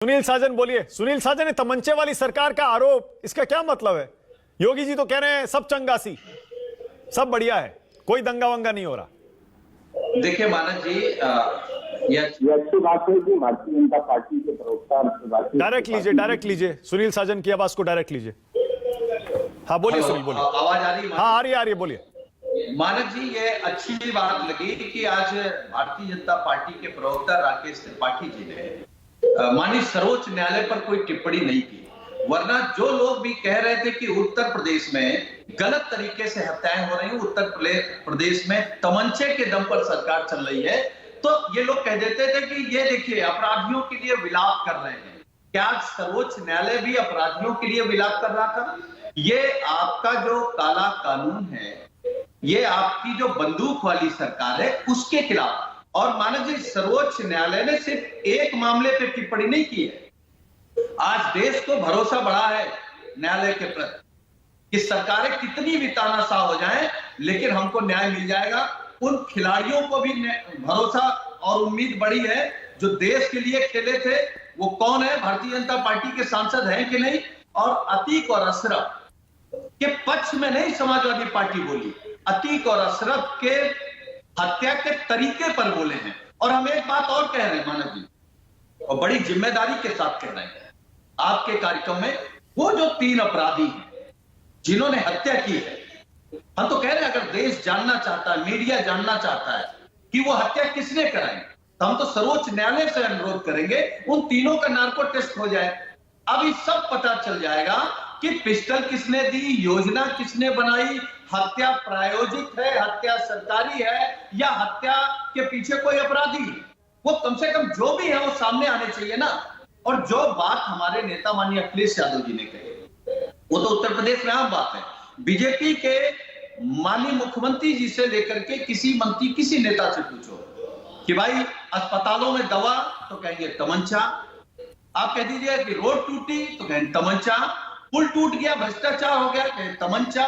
सुनील साजन बोलिए। सुनील साजन ने तमंचे वाली सरकार का आरोप, इसका क्या मतलब है? योगी जी तो कह रहे हैं सब चंगासी, सब बढ़िया है, कोई दंगा वंगा नहीं हो रहा। देखिए मानस जी, ये अच्छी बात है कि भारतीय जनता पार्टी के प्रवक्ता डायरेक्ट लीजिए सुनील साजन की आवाज को, डायरेक्ट लीजिए। हाँ बोलिए सुनील, बोलिए। आवाज आ रही है? हाँ आ रही है, बोलिए। मानस जी, ये अच्छी बात लगी कि आज भारतीय जनता पार्टी के प्रवक्ता राकेश त्रिपाठी जी ने माननीय सर्वोच्च न्यायालय पर कोई टिप्पणी नहीं की। वरना जो लोग भी कह रहे थे कि उत्तर प्रदेश में गलत तरीके से हत्याएं हो रही हैं, उत्तर प्रदेश में तमंचे के दम पर सरकार चल रही है, तो ये लोग कह देते थे कि ये देखिए अपराधियों के लिए विलाप कर रहे हैं। क्या सर्वोच्च न्यायालय भी अपराधियों के लिए विलाप कर रहा था? ये आपका जो काला कानून है, ये आपकी जो बंदूक वाली सरकार है, उसके खिलाफ। और मानव जी, सर्वोच्च न्यायालय ने सिर्फ एक मामले पे टिप्पणी नहीं की है। आज देश को भरोसा बढ़ा है न्यायालय के प्रति कि सरकारें कितनी भी तानाशाह हो जाएं, लेकिन हमको न्याय मिल जाएगा। उन खिलाड़ियों को भी भरोसा और उम्मीद बढ़ी है जो देश के लिए खेले थे। वो कौन है? भारतीय जनता पार्टी के सांसद हैं कि नहीं? और अतीक और अशरफ के पक्ष में नहीं समाजवादी पार्टी बोली, अतीक और अशरफ के हत्या के तरीके पर बोले हैं। और हम एक बात और कह रहे हैं मानव जी, और बड़ी जिम्मेदारी के साथ कह रहे हैं, आपके कार्यक्रम में वो जो 3 अपराधी हैं जिन्होंने हत्या की है, हम तो कह रहे हैं अगर देश जानना चाहता है, मीडिया जानना चाहता है कि वो हत्या किसने कराई, तो हम तो सर्वोच्च न्यायालय से अनुरोध करेंगे उन तीनों का नार्को टेस्ट हो जाए। अभी सब पता चल जाएगा कि पिस्टल किसने दी, योजना किसने बनाई, हत्या प्रायोजित है, हत्या सरकारी है, या हत्या के पीछे कोई अपराधी है। वो कम से कम जो भी है वो सामने आने चाहिए ना। और जो बात हमारे नेता माननीय अखिलेश यादव जी ने कही, वो तो उत्तर प्रदेश में आम बात है। बीजेपी के माननीय मुख्यमंत्री जी से लेकर के किसी मंत्री, किसी नेता से पूछो कि भाई अस्पतालों में दवा, तो कहेंगे तमंचा। आप कह दीजिए कि रोड टूटी, तो कहेंगे तमंचा। पुल टूट गया, भ्रष्टाचार हो गया, कहें तमंचा।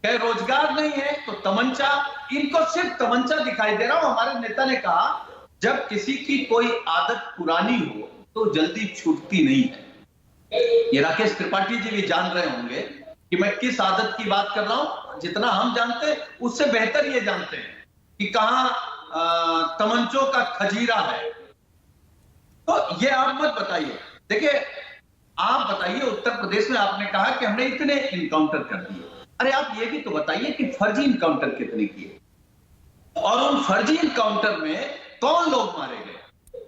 कहे रोजगार नहीं है, तो तमंचा। इनको सिर्फ तमंचा दिखाई दे रहा हूं। हमारे नेता ने कहा जब किसी की कोई आदत पुरानी हो तो जल्दी छूटती नहीं है। ये राकेश त्रिपाठी जी भी जान रहे होंगे कि मैं किस आदत की बात कर रहा हूं। जितना हम जानते हैं उससे बेहतर ये जानते हैं कि कहां तमंचों का खजीरा है। तो ये आप मत बताइए। देखिए, आप बताइए उत्तर प्रदेश में आपने कहा कि हमने इतने इनकाउंटर कर दिए। अरे आप ये भी तो बताइए कि फर्जी इनकाउंटर कितने किए, और उन फर्जी इनकाउंटर में कौन लोग मारे गए?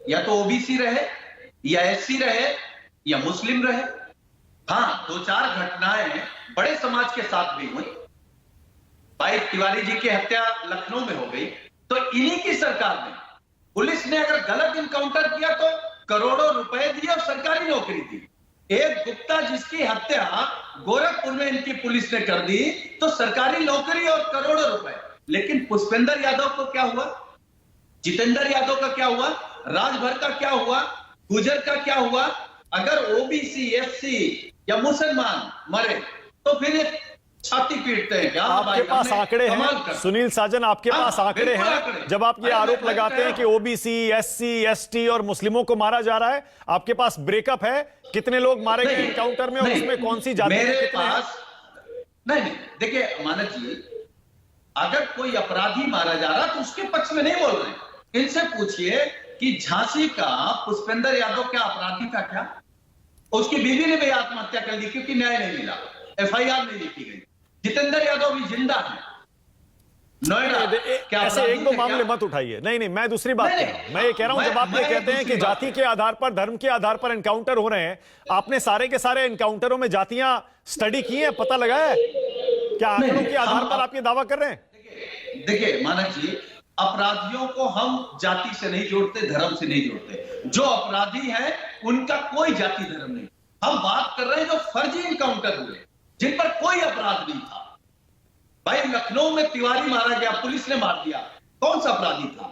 या तो ओबीसी रहे, या एससी रहे, या मुस्लिम रहे। हाँ, 2-4 घटनाएं बड़े समाज के साथ भी हुई। भाई तिवारी जी की हत्या लखनऊ में हो गई, तो इन्हीं की सरकार ने, पुलिस ने अगर गलत इनकाउंटर किया तो करोड़ों रुपए दिए और सरकारी नौकरी दी। एक गुप्ता जिसकी हत्या गोरखपुर में इनकी पुलिस ने कर दी, तो सरकारी नौकरी और करोड़ों रुपए। लेकिन पुष्पेंद्र यादव को क्या हुआ? जितेंद्र यादव का क्या हुआ? राजभर का क्या हुआ? गुजर का क्या हुआ? अगर ओबीसी, एससी या मुसलमान मरे तो फिर छाती पीटते हैं क्या? आपके पास आंकड़े हैं सुनील साजन, आपके पास आंकड़े हैं? जब आप ये आरोप लगाते हैं कि ओबीसी, एससी, एसटी और मुस्लिमों को मारा जा रहा है, आपके पास ब्रेकअप है कितने लोग मारे गए एनकाउंटर में और उसमें कौन सी जाति मेरे कितने पास नहीं। देखिए मानव जी, अगर कोई अपराधी मारा जा रहा तो उसके पक्ष में नहीं बोल रहे। इनसे पूछिए कि झांसी का पुष्पेंद्र यादव क्या अपराधी था? क्या उसकी बीवी ने भी आत्महत्या कर ली क्योंकि न्याय नहीं मिला, एफआईआर नहीं लिखी गई। जितेंद्र यादव भी जिंदा है नोएडा। क्या ऐसे एक दो मामले मत उठाइए। नहीं, मैं दूसरी बात कह रहा हूं। मैं ये कह रहा हूं, जब आप ये कहते हैं कि जाति के आधार पर, धर्म के आधार पर एनकाउंटर हो रहे हैं, आपने सारे के सारे एनकाउंटरों में जातियां स्टडी की है, पता लगाया है क्या? आंकड़ों के आधार पर आप ये दावा कर रहे हैं? देखिए मानव जी, अपराधियों को हम जाति से नहीं जोड़ते, धर्म से नहीं जोड़ते। जो अपराधी है उनका कोई जाति धर्म नहीं। हम बात कर रहे हैं जो फर्जी इनकाउंटर हुए, जिन पर कोई अपराध नहीं था। भाई लखनऊ में तिवारी मारा गया, पुलिस ने मार दिया, कौन सा अपराधी था?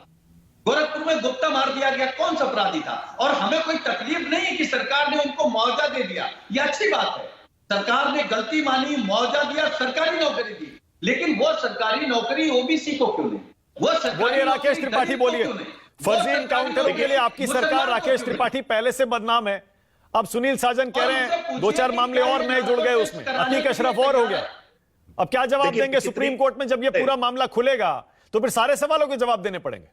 गोरखपुर में गुप्ता मार दिया गया, कौन सा अपराधी था? और हमें कोई तकलीफ नहीं है कि सरकार ने उनको मुआवजा दे दिया, यह अच्छी बात है। सरकार ने गलती मानी, मुआवजा दिया, सरकारी नौकरी दी। लेकिन वो सरकारी नौकरी ओबीसी को क्यों नहीं? वो बोलिए राकेश त्रिपाठी, बोलिए। फर्जी एनकाउंटरों के लिए आपकी सरकार, राकेश त्रिपाठी पहले से बदनाम है। अब सुनील साजन कह रहे हैं 2-4 मामले और नए जुड़ गए उसमें, अतीक अशरफ और हो गया। अब क्या जवाब देंगे सुप्रीम कोर्ट में जब ये पूरा मामला खुलेगा? तो फिर सारे सवालों के जवाब देने पड़ेंगे।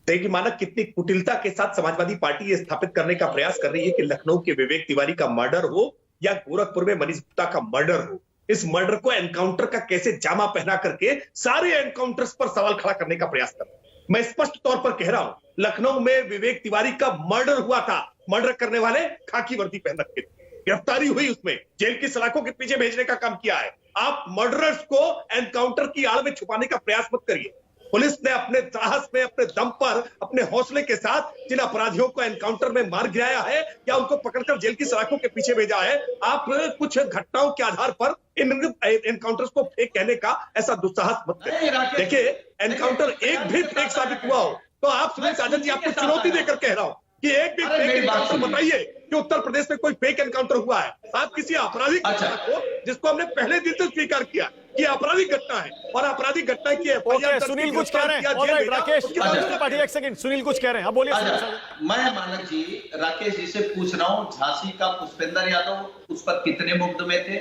देखिए मानक कितनी कुटिलता के साथ समाजवादी पार्टी ये स्थापित करने का प्रयास कर रही है कि लखनऊ के विवेक तिवारी का मर्डर हो या गोरखपुर में मनीष गुप्ता का मर्डर हो, इस मर्डर को एनकाउंटर का कैसे जामा पहना करके सारे एनकाउंटर्स पर सवाल खड़ा करने का प्रयास कर रहे हैं। मैं स्पष्ट तौर पर कह रहा हूं, लखनऊ में विवेक तिवारी का मर्डर हुआ था, मर्डर करने वाले खाकी वर्दी पहन रखे थे, गिरफ्तारी हुई, उसमें जेल की सलाखों के पीछे भेजने का काम किया है। आप मर्डरर्स को एनकाउंटर की आड़ में छुपाने का प्रयास मत करिए। पुलिस ने अपने साहस में, अपने दम पर, अपने हौसले के साथ जिन अपराधियों को एनकाउंटर में मार गिराया है या उनको पकड़कर जेल की सलाखों के पीछे भेजा है, आप कुछ घटनाओं के आधार पर इन एनकाउंटर्स को फेक कहने का ऐसा दुस्साहस मत करिए। देखिए एनकाउंटर एक भी फेक साबित हुआ हो तो आप सुनील साजन जी, आपको चुनौती देकर कह रहा हूं कि एक भी फेक एनकाउंटर बताइए कि उत्तर प्रदेश में कोई फेक एनकाउंटर हुआ है। आप किसी आपराधिक घटना को, जिसको हमने पहले दिन से स्वीकार किया कि आपराधिक घटना है और आपराधिक घटना की ओके, सुनील कुछ कह रहे हैं। ऑलराइट राकेश त्रिपाठी, एक सेकंड, सुनील कुछ कह रहे हैं, हाँ बोलिए। मैं मानक जी राकेश जी से पूछ रहा हूं, झांसी का पुष्पेंद्र यादव, उस पर कितने मुकदमे थे?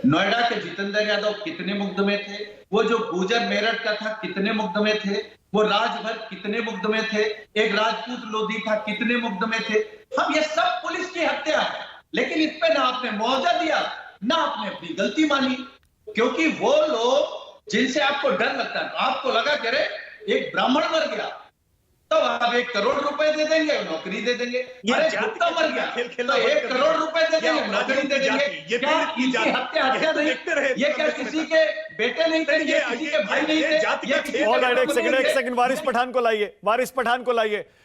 नोएडा के जितेंद्र यादव कितने मुकदमे थे? वो जो गुजर मेरठ का था कितने मुकदमे थे? वो राजभर कितने मुकदमे थे? एक राजपूत लोधी था, कितने मुकदमे थे? हम ये सब पुलिस की हत्या है, लेकिन इस पे ना आपने मुआवजा दिया, ना आपने अपनी गलती मानी, क्योंकि वो लोग जिनसे आपको डर लगता है, आपको लगा कि अरे एक ब्राह्मण मर गया तो आप 1 करोड़ रुपए दे देंगे, नौकरी दे देंगे। अरे गुप्ता मर गया तो 1 करोड़ रुपए दे देंगे, नौकरी दे देंगे। क्या किसी हत्या नहीं? ये क्या किसी के बेटे नहीं थे? ये किसी के भाई नहीं थे? एक सेकंड, वारिस पठान को लाइए, वारिस पठान को लाइए।